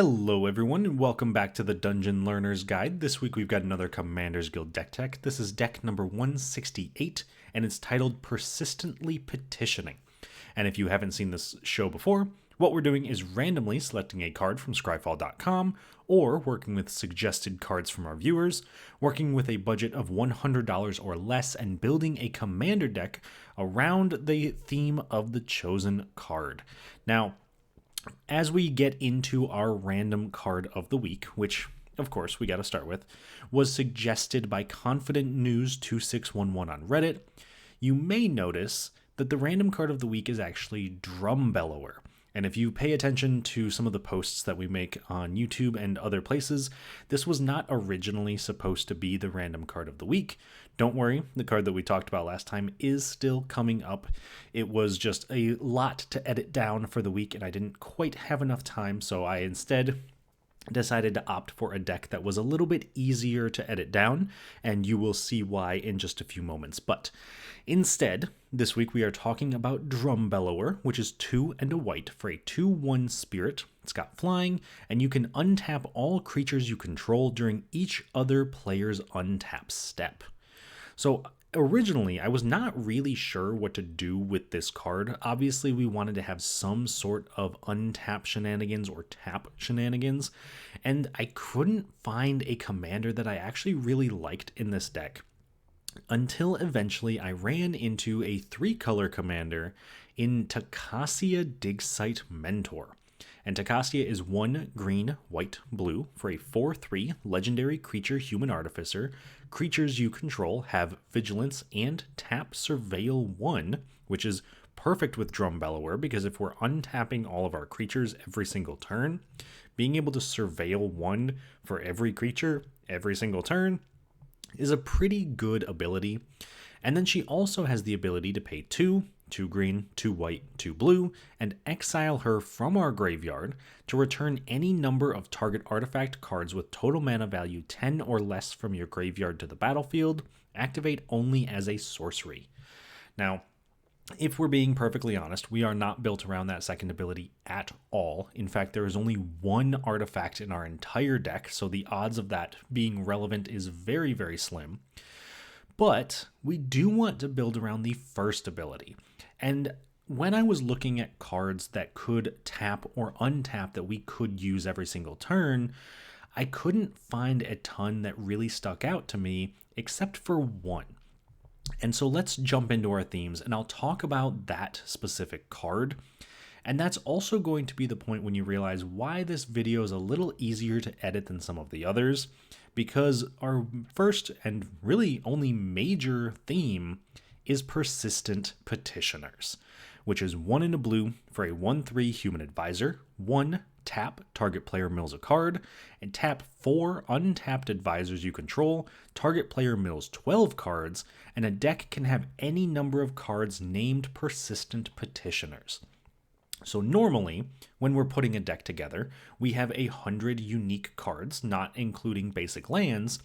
Hello everyone and welcome back to the Dungeon Learner's Guide. This week we've got another Commander's Guild deck tech. This is deck number 168 and it's titled Persistently Petitioning. And if you haven't seen this show before, what we're doing is randomly selecting a card from scryfall.com or working with suggested cards from our viewers, working with a budget of $100 or less and building a commander deck around the theme of the chosen card. Now, as we get into our random card of the week, which of course we got to start with, was suggested by Confident News 2611 on Reddit, you may notice that the random card of the week is actually Drumbellower. And if you pay attention to some of the posts that we make on YouTube and other places, this was not originally supposed to be the random card of the week. Don't worry, the card that we talked about last time is still coming up. It was just a lot to edit down for the week and I didn't quite have enough time, so I instead decided to opt for a deck that was a little bit easier to edit down, and you will see why in just a few moments. But instead, this week we are talking about Drumbellower, which is 2 and a white for a 2/1 spirit. It's got flying, and you can untap all creatures you control during each other player's untap step. So originally, I was not really sure what to do with this card. Obviously, we wanted to have some sort of untap shenanigans or tap shenanigans, and I couldn't find a commander that I actually really liked in this deck until eventually I ran into a 3-color commander in Tocasia Digsite Mentor. And Tocasia is 1 green, white, blue for a 4/3 legendary creature human artificer. Creatures you control have vigilance and tap surveil 1, which is perfect with Drumbellower because if we're untapping all of our creatures every single turn, being able to surveil 1 for every creature every single turn is a pretty good ability. And then she also has the ability to pay 2 green, 2 white, 2 blue, and exile her from our graveyard to return any number of target artifact cards with total mana value 10 or less from your graveyard to the battlefield, activate only as a sorcery. Now, if we're being perfectly honest, we are not built around that second ability at all. In fact, there is only 1 artifact in our entire deck, so the odds of that being relevant is very, very slim. But we do want to build around the first ability. And when I was looking at cards that could tap or untap that we could use every single turn, I couldn't find a ton that really stuck out to me except for 1. And so let's jump into our themes and I'll talk about that specific card. And that's also going to be the point when you realize why this video is a little easier to edit than some of the others, because our first and really only major theme is Persistent Petitioners, which is 1 in a blue for a 1/3 human advisor, 1 tap, target player mills a card, and tap 4 untapped advisors you control, target player mills 12 cards, and a deck can have any number of cards named Persistent Petitioners. So normally, when we're putting a deck together, we have 100 unique cards, not including basic lands,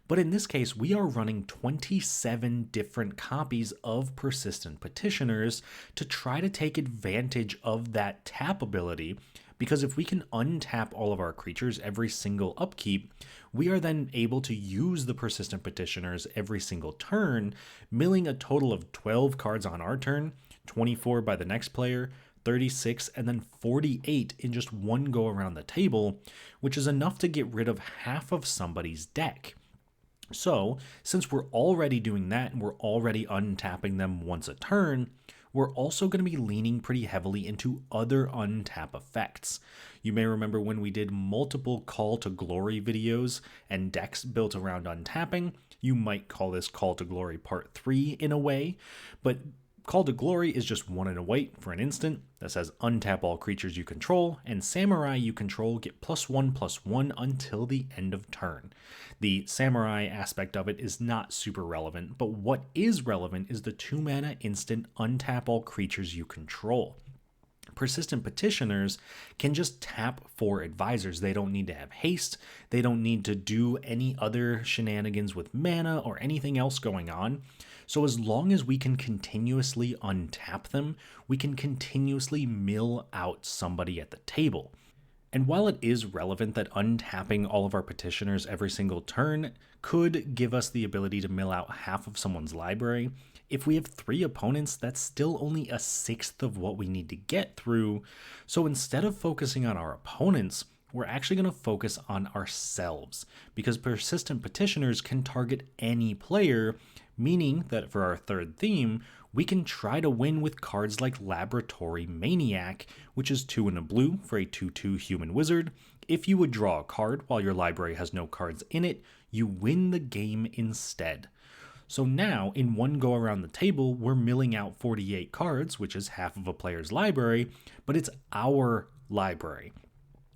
but in this case, we are running 27 different copies of Persistent Petitioners to try to take advantage of that tap ability, because if we can untap all of our creatures every single upkeep, we are then able to use the Persistent Petitioners every single turn, milling a total of 12 cards on our turn, 24 by the next player, 36, and then 48 in just one go around the table, which is enough to get rid of half of somebody's deck. So, since we're already doing that and we're already untapping them once a turn, we're also going to be leaning pretty heavily into other untap effects. You may remember when we did multiple Call to Glory videos and decks built around untapping, you might call this Call to Glory Part 3 in a way, but Call to Glory is just 1 in a white for an instant that says untap all creatures you control, and Samurai you control get +1/+1 until the end of turn. The Samurai aspect of it is not super relevant, but what is relevant is the 2 mana instant untap all creatures you control. Persistent Petitioners can just tap 4 advisors. They don't need to have haste. They don't need to do any other shenanigans with mana or anything else going on. So as long as we can continuously untap them, we can continuously mill out somebody at the table. And while it is relevant that untapping all of our petitioners every single turn could give us the ability to mill out half of someone's library, if we have 3 opponents, that's still only a sixth of what we need to get through. So instead of focusing on our opponents, we're actually going to focus on ourselves, because Persistent Petitioners can target any player, meaning that for our third theme, we can try to win with cards like Laboratory Maniac, which is 2 and a blue for a 2/2 human wizard. If you would draw a card while your library has no cards in it, you win the game instead. So now, in one go around the table, we're milling out 48 cards, which is half of a player's library, but it's our library.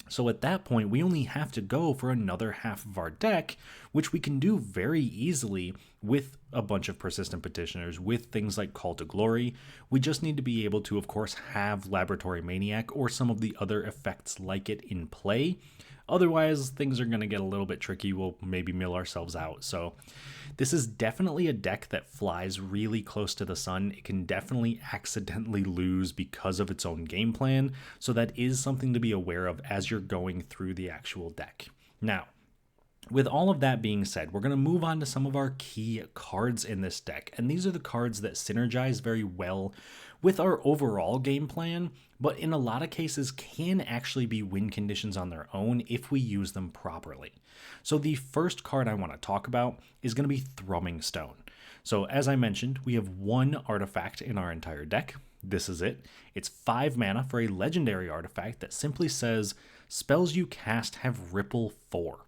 So at that point, we only have to go for another half of our deck, which we can do very easily with a bunch of Persistent Petitioners, with things like Call to Glory. We just need to be able to, of course, have Laboratory Maniac or some of the other effects like it in play. Otherwise, things are going to get a little bit tricky. We'll maybe mill ourselves out. So this is definitely a deck that flies really close to the sun. It can definitely accidentally lose because of its own game plan. So that is something to be aware of as you're going through the actual deck. Now, with all of that being said, we're going to move on to some of our key cards in this deck. And these are the cards that synergize very well with our overall game plan, but in a lot of cases can actually be win conditions on their own if we use them properly. So the first card I want to talk about is going to be Thrumming Stone. So as I mentioned, we have 1 artifact in our entire deck. This is it. It's 5 mana for a legendary artifact that simply says, spells you cast have Ripple 4.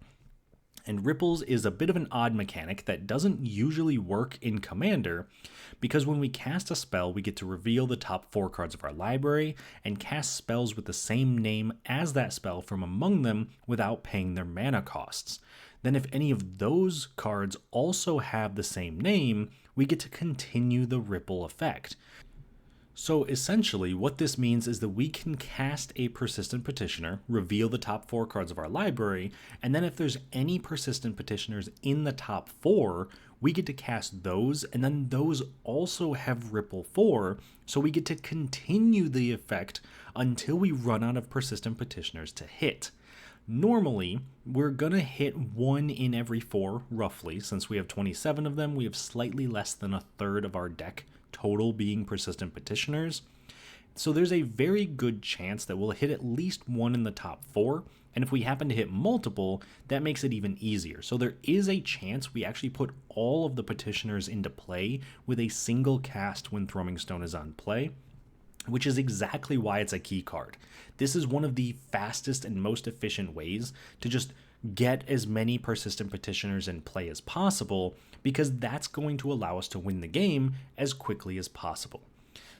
And ripples is a bit of an odd mechanic that doesn't usually work in Commander, because when we cast a spell, we get to reveal the top 4 cards of our library and cast spells with the same name as that spell from among them without paying their mana costs. Then if any of those cards also have the same name, we get to continue the ripple effect. So essentially, what this means is that we can cast a Persistent Petitioner, reveal the top 4 cards of our library, and then if there's any Persistent Petitioners in the top 4, we get to cast those, and then those also have Ripple 4, so we get to continue the effect until we run out of Persistent Petitioners to hit. Normally, we're gonna hit 1 in every 4, roughly. Since we have 27 of them, we have slightly less than a third of our deck total being Persistent Petitioners. So there's a very good chance that we'll hit at least 1 in the top 4, and if we happen to hit multiple, that makes it even easier. So there is a chance we actually put all of the Petitioners into play with a single cast when Thrumming Stone is on play, which is exactly why it's a key card. This is one of the fastest and most efficient ways to just get as many Persistent Petitioners in play as possible, because that's going to allow us to win the game as quickly as possible.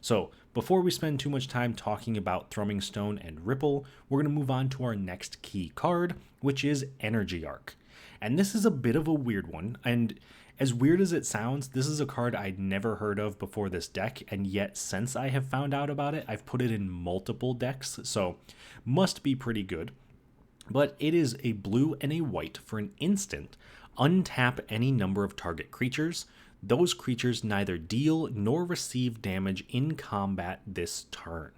So before we spend too much time talking about Thrumming Stone and Ripple, we're going to move on to our next key card, which is Energy Arc. And this is a bit of a weird one, and as weird as it sounds, this is a card I'd never heard of before this deck, and yet since I have found out about it, I've put it in multiple decks, so must be pretty good. But it is a blue and a white for an instant. Untap any number of target creatures. Those creatures neither deal nor receive damage in combat this turn.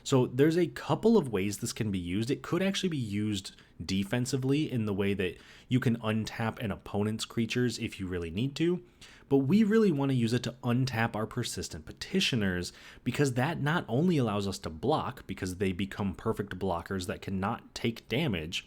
So there's a couple of ways this can be used. It could actually be used defensively in the way that you can untap an opponent's creatures if you really need to, but we really want to use it to untap our Persistent Petitioners, because that not only allows us to block, because they become perfect blockers that cannot take damage,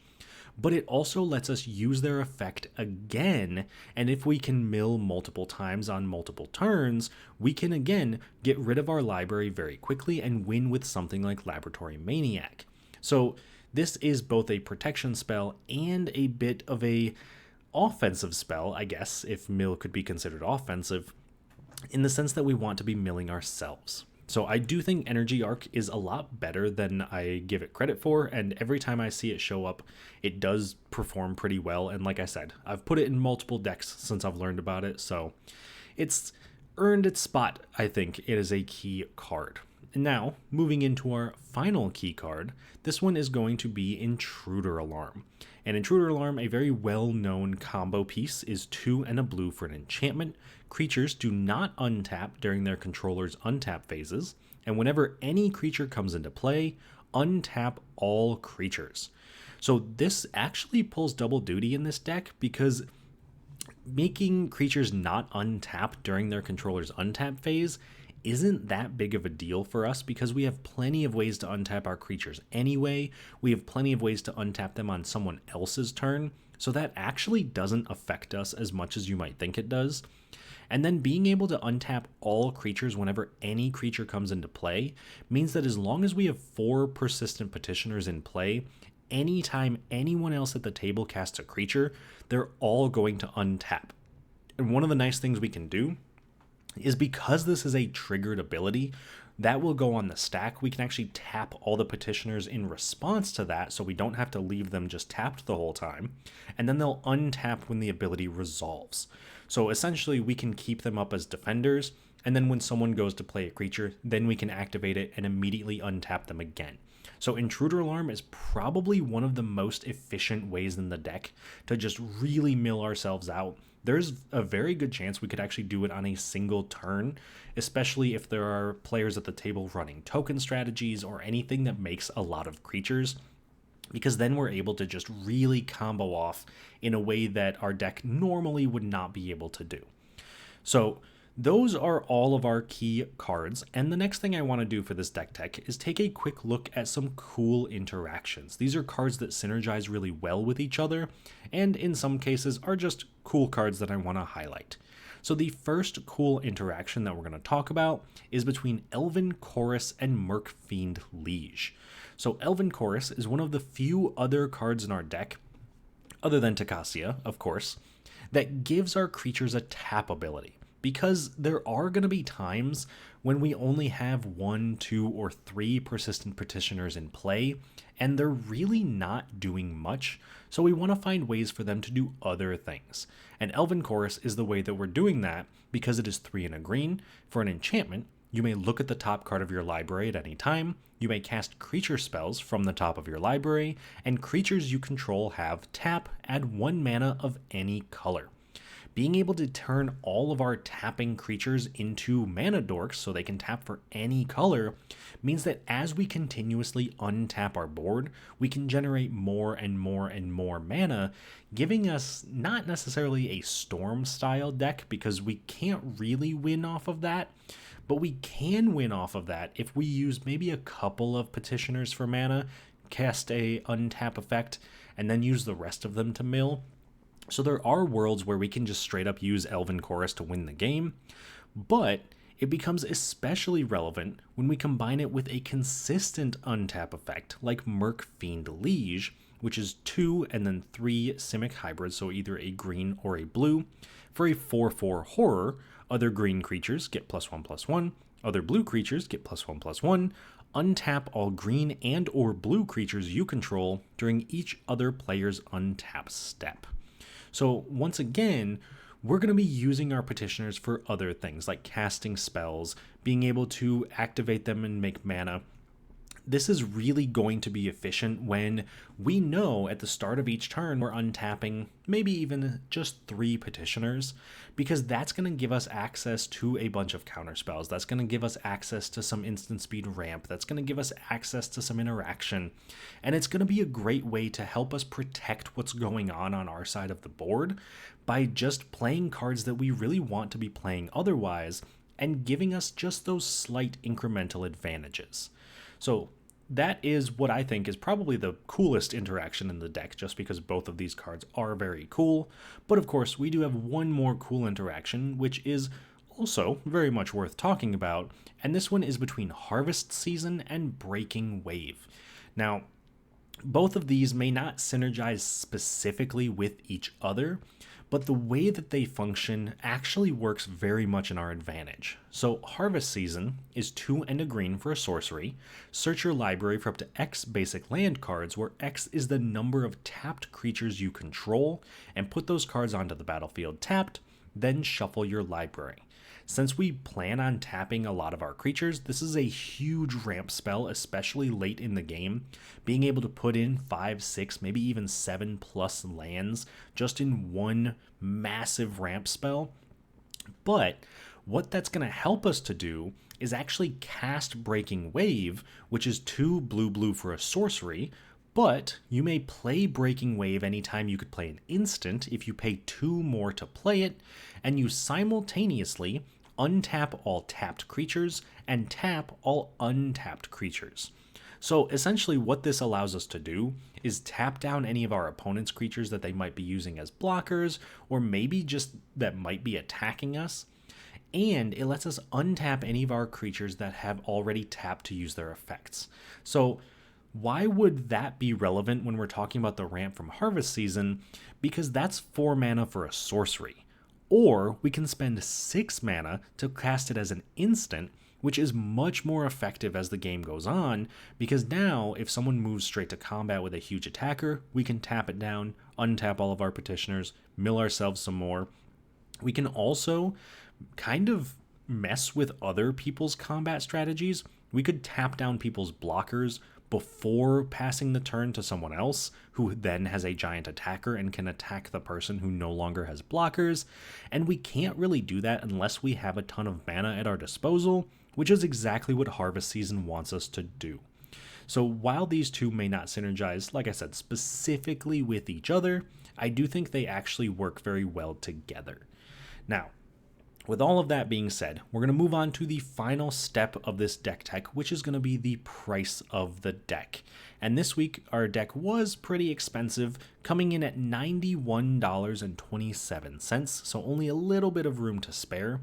but it also lets us use their effect again, and if we can mill multiple times on multiple turns, we can again get rid of our library very quickly and win with something like Laboratory Maniac. So this is both a protection spell and a bit of a offensive spell, I guess, if mill could be considered offensive, in the sense that we want to be milling ourselves. So I do think Energy Arc is a lot better than I give it credit for, and every time I see it show up, it does perform pretty well. And like I said, I've put it in multiple decks since I've learned about it, so it's earned its spot. I think it is a key card. And now, moving into our final key card, this one is going to be Intruder Alarm. And Intruder Alarm, a very well-known combo piece, is 2 and a blue for an enchantment. Creatures do not untap during their controller's untap phases, and whenever any creature comes into play, untap all creatures. So this actually pulls double duty in this deck because making creatures not untap during their controller's untap phase isn't that big of a deal for us because we have plenty of ways to untap our creatures anyway. We have plenty of ways to untap them on someone else's turn, so that actually doesn't affect us as much as you might think it does. And then being able to untap all creatures whenever any creature comes into play means that as long as we have 4 Persistent Petitioners in play, anytime anyone else at the table casts a creature, they're all going to untap. And one of the nice things we can do is because this is a triggered ability, that will go on the stack. We can actually tap all the Petitioners in response to that, so we don't have to leave them just tapped the whole time, and then they'll untap when the ability resolves. So essentially, we can keep them up as defenders, and then when someone goes to play a creature, then we can activate it and immediately untap them again. So Intruder Alarm is probably one of the most efficient ways in the deck to just really mill ourselves out. There's a very good chance we could actually do it on a single turn, especially if there are players at the table running token strategies or anything that makes a lot of creatures, because then we're able to just really combo off in a way that our deck normally would not be able to do. So those are all of our key cards, and the next thing I want to do for this deck tech is take a quick look at some cool interactions. These are cards that synergize really well with each other, and in some cases are just cool cards that I want to highlight. So the first cool interaction that we're going to talk about is between Elven Chorus and Mercfiend Liege. So Elven Chorus is one of the few other cards in our deck, other than Tocasia, of course, that gives our creatures a tap ability. Because there are going to be times when we only have 1, 2, or 3 Persistent Petitioners in play, and they're really not doing much, so we want to find ways for them to do other things. And Elven Chorus is the way that we're doing that, because it is 3 and a green. For an enchantment, you may look at the top card of your library at any time, you may cast creature spells from the top of your library, and creatures you control have tap, add 1 mana of any color. Being able to turn all of our tapping creatures into mana dorks so they can tap for any color means that as we continuously untap our board, we can generate more and more and more mana, giving us not necessarily a storm style deck because we can't really win off of that, but we can win off of that if we use maybe a couple of Petitioners for mana, cast a untap effect, and then use the rest of them to mill. So there are worlds where we can just straight up use Elven Chorus to win the game, but it becomes especially relevant when we combine it with a consistent untap effect like Mercfiend Liege, which is 2 and then 3 Simic hybrids, so either a green or a blue. For a 4/4 horror, other green creatures get +1/+1, other blue creatures get +1/+1, untap all green and or blue creatures you control during each other player's untap step. So once again, we're going to be using our Petitioners for other things like casting spells, being able to activate them and make mana. This is really going to be efficient when we know at the start of each turn we're untapping maybe even just 3 Petitioners, because that's going to give us access to a bunch of counter spells. That's going to give us access to some instant speed ramp. That's going to give us access to some interaction. And it's going to be a great way to help us protect what's going on our side of the board by just playing cards that we really want to be playing otherwise and giving us just those slight incremental advantages. So that is what I think is probably the coolest interaction in the deck, just because both of these cards are very cool. But of course, we do have one more cool interaction, which is also very much worth talking about, and this one is between Harvest Season and Breaking Wave. Now, both of these may not synergize specifically with each other, but the way that they function actually works very much in our advantage. So Harvest Season is 2 and a green for a sorcery. Search your library for up to X basic land cards, where X is the number of tapped creatures you control, and put those cards onto the battlefield tapped, then shuffle your library. Since we plan on tapping a lot of our creatures, this is a huge ramp spell, especially late in the game. Being able to put in 5, 6, maybe even 7+ lands just in one massive ramp spell. But what that's going to help us to do is actually cast Breaking Wave, which is 2 blue for a sorcery, But you may play Breaking Wave anytime you could play an instant if you pay 2 more to play it, and you simultaneously untap all tapped creatures and tap all untapped creatures. So essentially what this allows us to do is tap down any of our opponent's creatures that they might be using as blockers, or maybe just that might be attacking us, and it lets us untap any of our creatures that have already tapped to use their effects. So why would that be relevant when we're talking about the ramp from Harvest Season? Because that's 4 mana for a sorcery. Or we can spend 6 mana to cast it as an instant, which is much more effective as the game goes on, because now if someone moves straight to combat with a huge attacker, we can tap it down, untap all of our petitioners, mill ourselves some more. We can also kind of mess with other people's combat strategies. We could tap down people's blockers before passing the turn to someone else, who then has a giant attacker and can attack the person who no longer has blockers. And we can't really do that unless we have a ton of mana at our disposal, which is exactly what Harvest Season wants us to do. So while these two may not synergize, like I said, specifically with each other, I do think they actually work very well together. Now, with all of that being said, we're going to move on to the final step of this deck tech, which is going to be the price of the deck. And this week, our deck was pretty expensive, coming in at $91.27, so only a little bit of room to spare.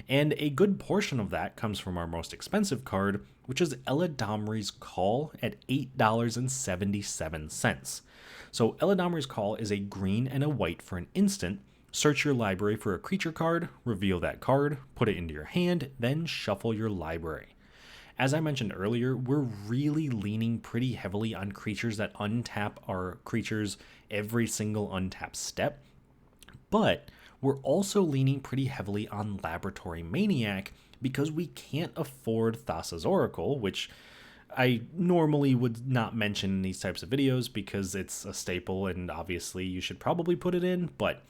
And a good portion of that comes from our most expensive card, which is Eladamri's Call at $8.77. So Eladamri's Call is a green and a white for an instant. Search your library for a creature card, reveal that card, put it into your hand, then shuffle your library. As I mentioned earlier, we're really leaning pretty heavily on creatures that untap our creatures every single untap step, but we're also leaning pretty heavily on Laboratory Maniac because we can't afford Thassa's Oracle, which I normally would not mention in these types of videos because it's a staple and obviously you should probably put it in, but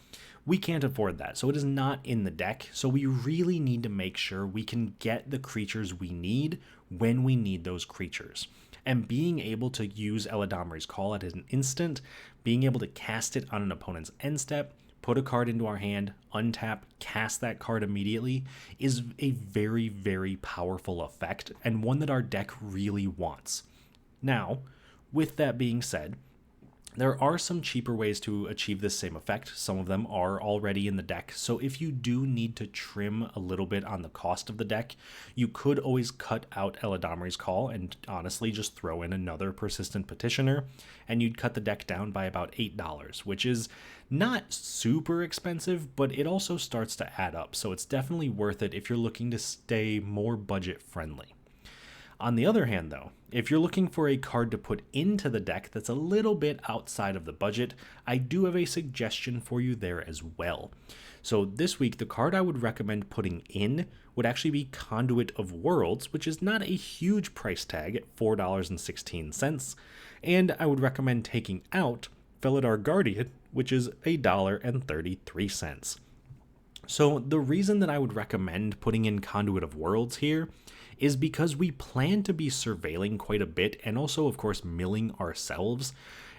we can't afford that. So it is not in the deck. So we really need to make sure we can get the creatures we need when we need those creatures. And being able to use Eladamri's Call at an instant, being able to cast it on an opponent's end step, put a card into our hand, untap, cast that card immediately, is a very, very powerful effect and one that our deck really wants. Now, with that being said, there are some cheaper ways to achieve this same effect. Some of them are already in the deck, so if you do need to trim a little bit on the cost of the deck, you could always cut out Eladamri's Call and honestly just throw in another Persistent Petitioner, and you'd cut the deck down by about $8, which is not super expensive, but it also starts to add up, so it's definitely worth it if you're looking to stay more budget friendly. On the other hand, though, if you're looking for a card to put into the deck that's a little bit outside of the budget, I do have a suggestion for you there as well. So this week, the card I would recommend putting in would actually be Conduit of Worlds, which is not a huge price tag at $4.16, and I would recommend taking out Felidar Guardian, which is $1.33. So the reason that I would recommend putting in Conduit of Worlds here is because we plan to be surveilling quite a bit and also, of course, milling ourselves.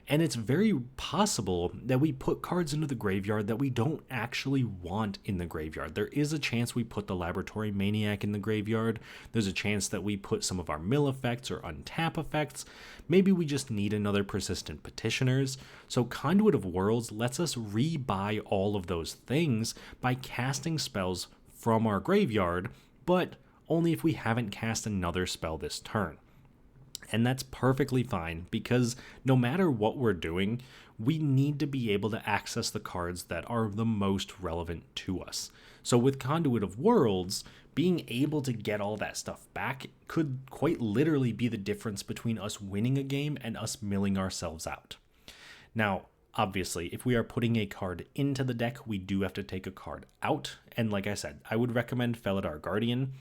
And it's very possible that we put cards into the graveyard that we don't actually want in the graveyard. There is a chance we put the Laboratory Maniac in the graveyard. There's a chance that we put some of our mill effects or untap effects. Maybe we just need another Persistent Petitioners. So Conduit of Worlds lets us rebuy all of those things by casting spells from our graveyard, but only if we haven't cast another spell this turn. And that's perfectly fine because no matter what we're doing, we need to be able to access the cards that are the most relevant to us. So with Conduit of Worlds, being able to get all that stuff back could quite literally be the difference between us winning a game and us milling ourselves out. Now, obviously, if we are putting a card into the deck, we do have to take a card out. And like I said, I would recommend Felidar Guardian.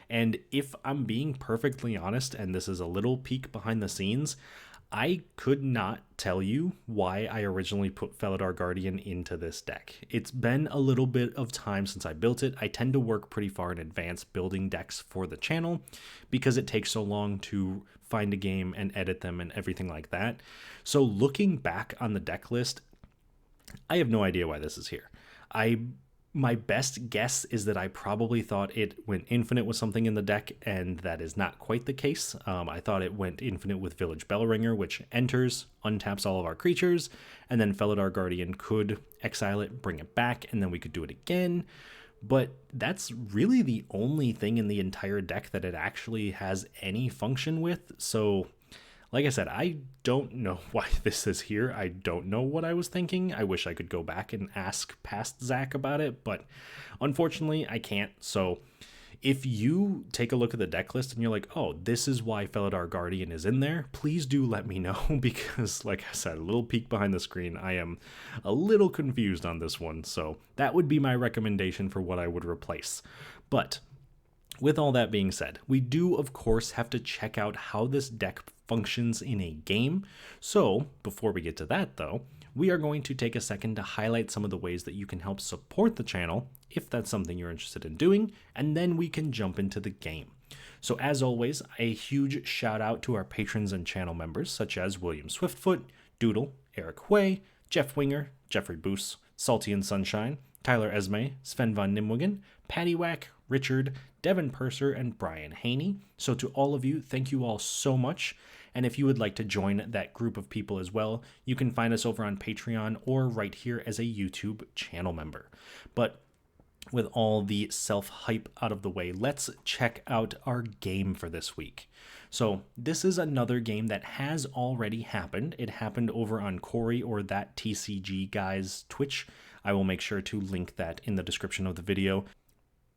And if I'm being perfectly honest, and this is a little peek behind the scenes, I could not tell you why I originally put Felidar Guardian into this deck. It's been a little bit of time since I built it. I tend to work pretty far in advance building decks for the channel because it takes so long to find a game and edit them and everything like that. So looking back on the deck list, I have no idea why this is here. My best guess is that I probably thought it went infinite with something in the deck, and that is not quite the case. I thought it went infinite with Village Bellringer, which enters, untaps all of our creatures, and then Felidar Guardian could exile it, bring it back, and then we could do it again. But that's really the only thing in the entire deck that it actually has any function with, so like I said, I don't know why this is here. I don't know what I was thinking. I wish I could go back and ask past Zach about it, but unfortunately I can't. So if you take a look at the deck list and you're like, oh, this is why Felidar Guardian is in there, please do let me know, because like I said, a little peek behind the screen, I am a little confused on this one. So that would be my recommendation for what I would replace. But with all that being said, we do of course have to check out how this deck functions in a game. So before we get to that though, we are going to take a second to highlight some of the ways that you can help support the channel if that's something you're interested in doing, and then we can jump into the game. So as always, a huge shout out to our patrons and channel members such as William Swiftfoot, Doodle, Eric Way, Jeff Winger, Jeffrey Boos, Salty and Sunshine, Tyler Esme, Sven von Nimwegen, Patty Whack, Richard, Devin Purser, and Brian Haney. So to all of you, thank you all so much. And if you would like to join that group of people as well, you can find us over on Patreon or right here as a YouTube channel member. But with all the self-hype out of the way, let's check out our game for this week. So this is another game that has already happened. It happened over on Corey or that TCG guy's Twitch. I will make sure to link that in the description of the video.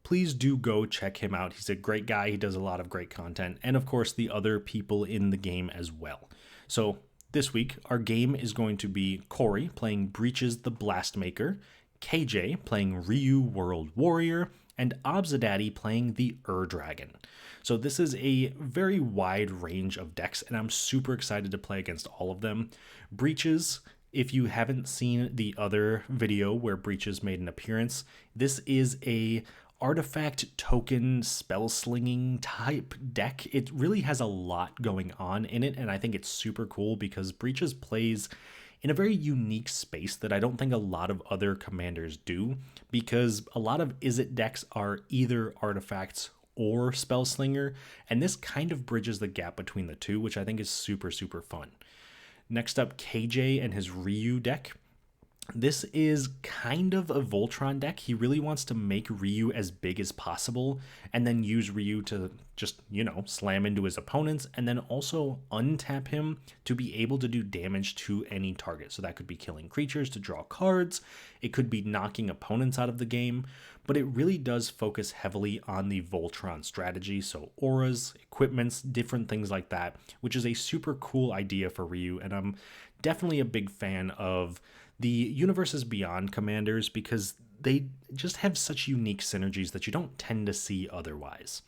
Please do go check him out. He's a great guy. He does a lot of great content. And of course, the other people in the game as well. So this week, our game is going to be Corey playing Breaches the Blastmaker, KJ playing Ryu World Warrior, and Obzedadi playing the Dragon. So this is a very wide range of decks, and I'm super excited to play against all of them. Breaches, if you haven't seen the other video where Breaches made an appearance, this is a artifact token spell slinging type deck. It really has a lot going on in it, and I think it's super cool because Breaches plays in a very unique space that I don't think a lot of other commanders do, because a lot of Izzet decks are either artifacts or spell slinger, and this kind of bridges the gap between the two, which I think is super, super fun. Next up, KJ and his Ryu deck. This is kind of a Voltron deck. He really wants to make Ryu as big as possible and then use Ryu to just, slam into his opponents, and then also untap him to be able to do damage to any target. So that could be killing creatures to draw cards. It could be knocking opponents out of the game, but it really does focus heavily on the Voltron strategy. So auras, equipments, different things like that, which is a super cool idea for Ryu. And I'm definitely a big fan of the Universes Beyond commanders because they just have such unique synergies that you don't tend to see otherwise.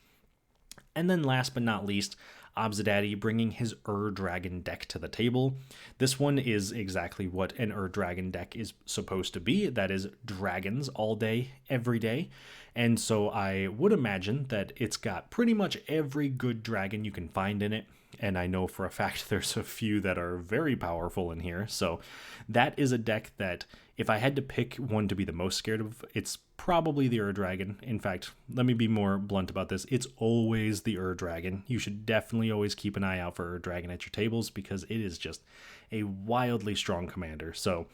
And then last but not least, Obzedadi bringing his Dragon deck to the table. This one is exactly what an Dragon deck is supposed to be. That is dragons all day, every day. And so I would imagine that it's got pretty much every good dragon you can find in it. And I know for a fact there's a few that are very powerful in here. So that is a deck that if I had to pick one to be the most scared of, it's probably the Dragon. In fact, let me be more blunt about this. It's always the Dragon. You should definitely always keep an eye out for Dragon at your tables because it is just a wildly strong commander. So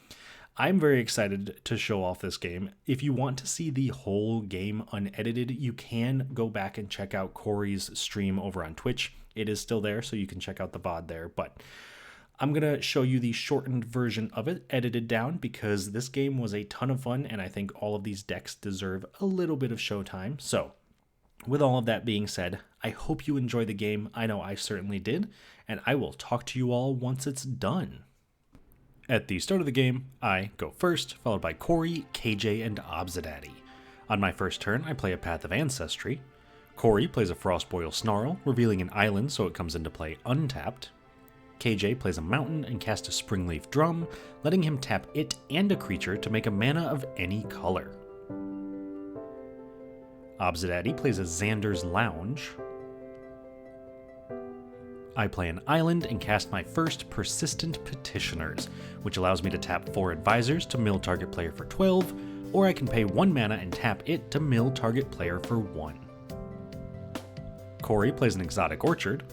I'm very excited to show off this game. If you want to see the whole game unedited, you can go back and check out Corey's stream over on Twitch. It is still there, so you can check out the VOD there, but I'm going to show you the shortened version of it, edited down, because this game was a ton of fun, and I think all of these decks deserve a little bit of showtime. So, with all of that being said, I hope you enjoy the game. I know I certainly did, and I will talk to you all once it's done. At the start of the game, I go first, followed by Corey, KJ, and Obzedadi. On my first turn, I play a Path of Ancestry. Corey plays a Frostboil Snarl, revealing an island so it comes into play untapped. KJ plays a mountain and casts a Springleaf Drum, letting him tap it and a creature to make a mana of any color. Obzedadi plays a Xander's Lounge. I play an island and cast my first Persistent Petitioners, which allows me to tap 4 advisors to mill target player for 12, or I can pay 1 mana and tap it to mill target player for 1. Corey plays an Exotic Orchard.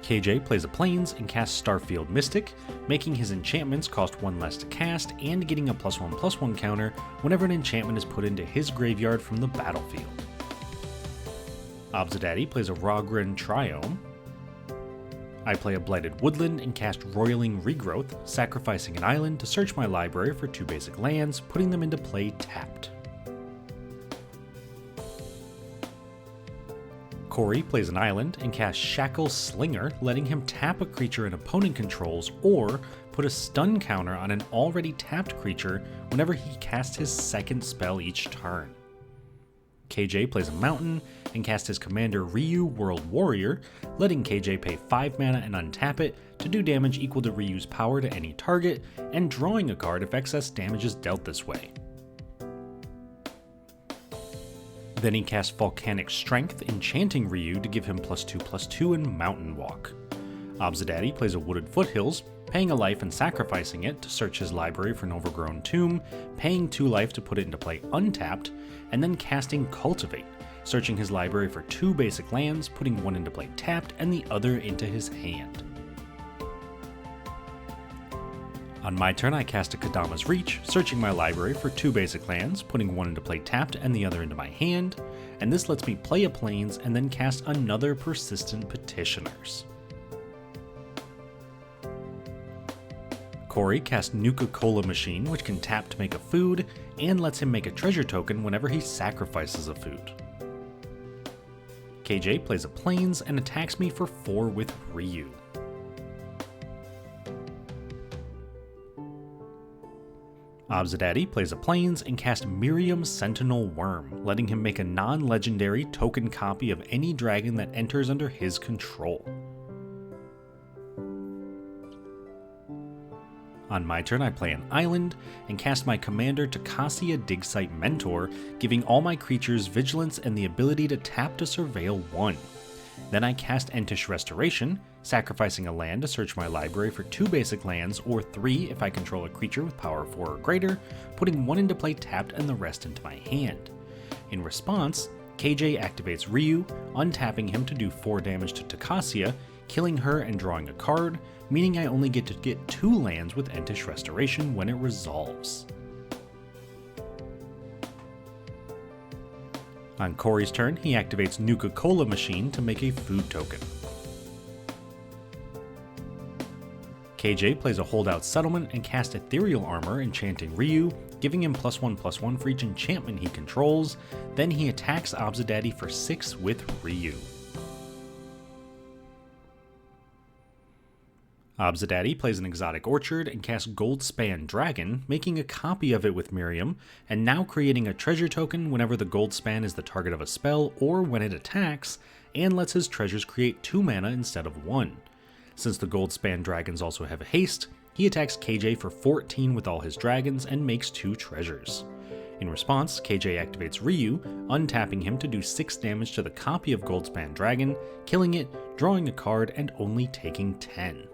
KJ plays a Plains and casts Starfield Mystic, making his enchantments cost 1 less to cast and getting a +1/+1 counter whenever an enchantment is put into his graveyard from the battlefield. Obzedadi plays a Rogren Triome. I play a Blighted Woodland and cast Roiling Regrowth, sacrificing an island to search my library for 2 basic lands, putting them into play tapped. Corey plays an island and casts Shackle Slinger, letting him tap a creature an opponent controls or put a stun counter on an already tapped creature whenever he casts his second spell each turn. KJ plays a mountain and casts his commander Ryu World Warrior, letting KJ pay 5 mana and untap it to do damage equal to Ryu's power to any target, and drawing a card if excess damage is dealt this way. Then he casts Volcanic Strength, enchanting Ryu to give him +2/+2 in Mountain Walk. Obzedadi plays a Wooded Foothills, paying a life and sacrificing it to search his library for an Overgrown Tomb, paying 2 life to put it into play untapped, and then casting Cultivate, searching his library for 2 basic lands, putting 1 into play tapped and the other into his hand. On my turn, I cast a Kadama's Reach, searching my library for 2 basic lands, putting 1 into play tapped and the other into my hand, and this lets me play a Plains and then cast another Persistent Petitioners. Corey casts Nuka-Cola Machine, which can tap to make a food, and lets him make a treasure token whenever he sacrifices a food. KJ plays a Plains and attacks me for 4 with Ryu. Obzedadi plays a Plains and casts Miriam Sentinel Worm, letting him make a non-legendary token copy of any dragon that enters under his control. On my turn, I play an island and cast my commander Tocasia Digsite Mentor, giving all my creatures vigilance and the ability to tap to surveil 1. Then I cast Entish Restoration, sacrificing a land to search my library for 2 basic lands, or 3 if I control a creature with power 4 or greater, putting 1 into play tapped and the rest into my hand. In response, KJ activates Ryu, untapping him to do 4 damage to Tocasia, killing her and drawing a card, meaning I only get to get 2 lands with Entish Restoration when it resolves. On Corey's turn, he activates Nuka-Cola Machine to make a food token. KJ plays a Holdout Settlement and casts Ethereal Armor, enchanting Ryu, giving him +1/+1 for each enchantment he controls. Then he attacks Obzedadi for 6 with Ryu. Obzedadi plays an Exotic Orchard and casts Goldspan Dragon, making a copy of it with Miriam, and now creating a treasure token whenever the Goldspan is the target of a spell or when it attacks, and lets his treasures create 2 mana instead of 1. Since the Goldspan Dragons also have haste, he attacks KJ for 14 with all his dragons and makes 2 treasures. In response, KJ activates Ryu, untapping him to do 6 damage to the copy of Goldspan Dragon, killing it, drawing a card, and only taking 10.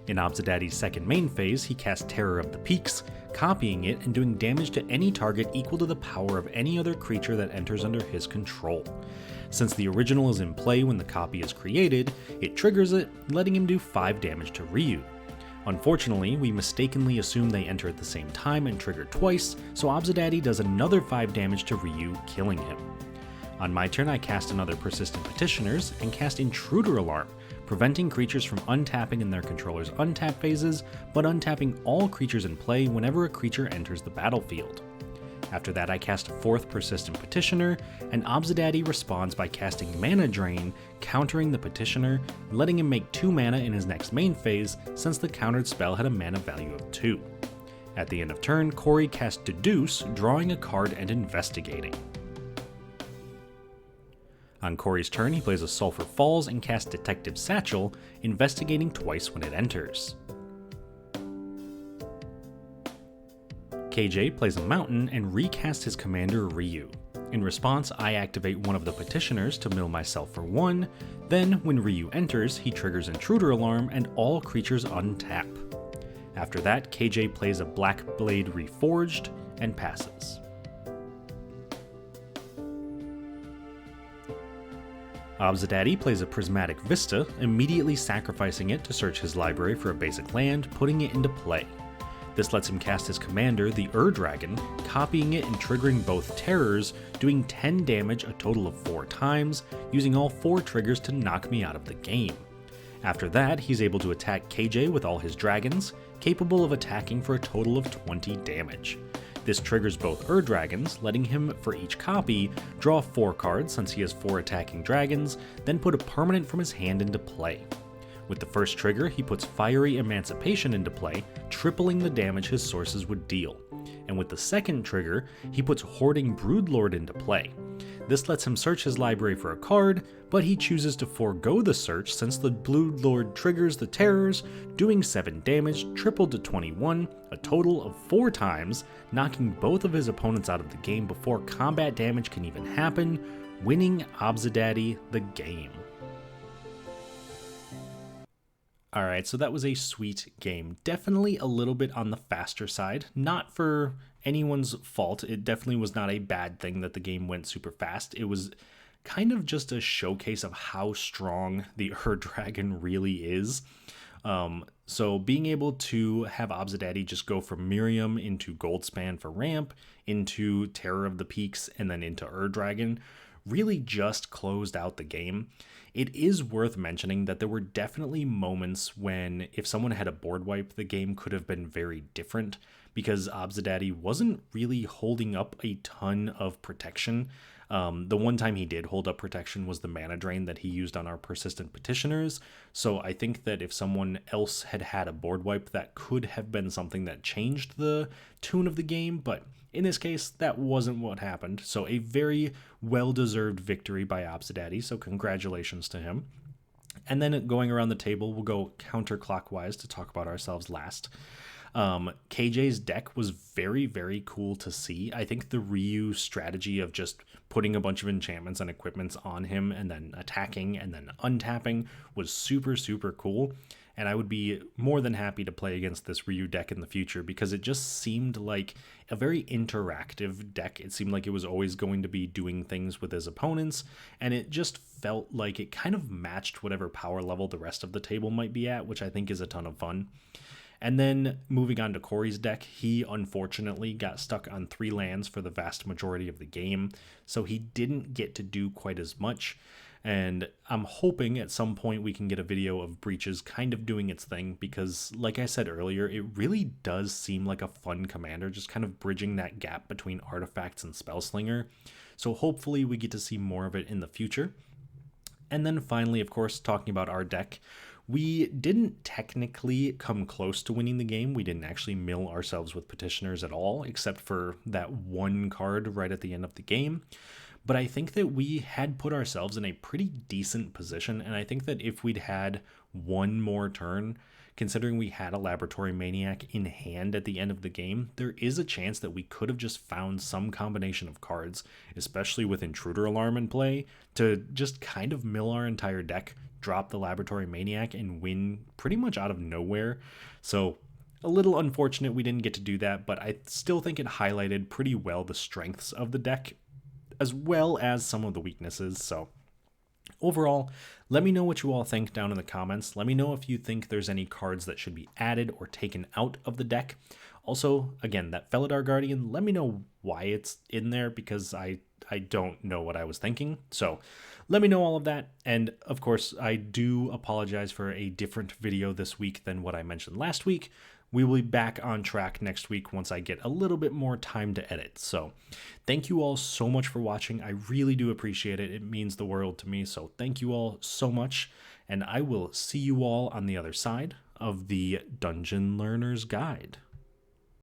In Obzedadi's second main phase, he casts Terror of the Peaks, copying it and doing damage to any target equal to the power of any other creature that enters under his control. Since the original is in play when the copy is created, it triggers it, letting him do 5 damage to Ryu. Unfortunately, we mistakenly assume they enter at the same time and trigger twice, so Obzedadi does another 5 damage to Ryu, killing him. On my turn, I cast another Persistent Petitioners and cast Intruder Alarm, preventing creatures from untapping in their controller's untap phases, but untapping all creatures in play whenever a creature enters the battlefield. After that, I cast a 4th Persistent Petitioner, and Obzedadi responds by casting Mana Drain, countering the Petitioner, letting him make 2 mana in his next main phase, since the countered spell had a mana value of 2. At the end of turn, Corey casts Deduce, drawing a card and investigating. On Corey's turn, he plays a Sulphur Falls and casts Detective Satchel, investigating twice when it enters. KJ plays a Mountain and recasts his commander Ryu. In response, I activate one of the Petitioners to mill myself for 1, then when Ryu enters, he triggers Intruder Alarm and all creatures untap. After that, KJ plays a Black Blade Reforged and passes. Obzedadi plays a Prismatic Vista, immediately sacrificing it to search his library for a basic land, putting it into play. This lets him cast his commander, the Dragon, copying it and triggering both terrors, doing 10 damage a total of 4 times, using all 4 triggers to knock me out of the game. After that, he's able to attack KJ with all his dragons, capable of attacking for a total of 20 damage. This triggers both Dragons, letting him, for each copy, draw 4 cards since he has 4 attacking dragons, then put a permanent from his hand into play. With the first trigger, he puts Fiery Emancipation into play, tripling the damage his sources would deal. And with the second trigger, he puts Hoarding Broodlord into play. This lets him search his library for a card, but he chooses to forego the search since the Broodlord triggers the terrors, doing 7 damage, tripled to 21, a total of 4 times, knocking both of his opponents out of the game before combat damage can even happen, winning Obzedadi the game. Alright, so that was a sweet game. Definitely a little bit on the faster side. Not for anyone's fault. It definitely was not a bad thing that the game went super fast. It was kind of just a showcase of how strong the Dragon really is. So being able to have Obzedadi just go from Miriam into Goldspan for ramp, into Terror of the Peaks, and then into Dragon really just closed out the game. It is worth mentioning that there were definitely moments when if someone had a board wipe, the game could have been very different because Obzedadi wasn't really holding up a ton of protection. The one time he did hold up protection was the mana drain that he used on our Persistent Petitioners, so I think that if someone else had had a board wipe, that could have been something that changed the tune of the game, but in this case, that wasn't what happened, so a very well-deserved victory by Obzedadi, so congratulations to him. And then going around the table, we'll go counterclockwise to talk about ourselves last. KJ's deck was very, very cool to see. I think the Ryu strategy of just putting a bunch of enchantments and equipments on him and then attacking and then untapping was super, super cool. And I would be more than happy to play against this Ryu deck in the future because it just seemed like a very interactive deck. It seemed like it was always going to be doing things with his opponents, and it just felt like it kind of matched whatever power level the rest of the table might be at, which I think is a ton of fun. And then moving on to Corey's deck, he unfortunately got stuck on 3 lands for the vast majority of the game, so he didn't get to do quite as much. And I'm hoping at some point we can get a video of Breaches kind of doing its thing because, like I said earlier, it really does seem like a fun commander, just kind of bridging that gap between artifacts and Spellslinger. So hopefully we get to see more of it in the future. And then finally, of course, talking about our deck, we didn't technically come close to winning the game. We didn't actually mill ourselves with Petitioners at all, except for that one card right at the end of the game. But I think that we had put ourselves in a pretty decent position, and I think that if we'd had one more turn, considering we had a Laboratory Maniac in hand at the end of the game, there is a chance that we could have just found some combination of cards, especially with Intruder Alarm in play, to just kind of mill our entire deck, drop the Laboratory Maniac, and win pretty much out of nowhere. So a little unfortunate we didn't get to do that, but I still think it highlighted pretty well the strengths of the deck, as well as some of the weaknesses. So overall, let me know what you all think down in the comments. Let me know if you think there's any cards that should be added or taken out of the deck. Also, again, that Felidar Guardian, let me know why it's in there because I don't know what I was thinking. So let me know all of that. And of course, I do apologize for a different video this week than what I mentioned last week. We will be back on track next week once I get a little bit more time to edit. So thank you all so much for watching. I really do appreciate it. It means the world to me. So thank you all so much. And I will see you all on the other side of the Dungeon Learner's Guide.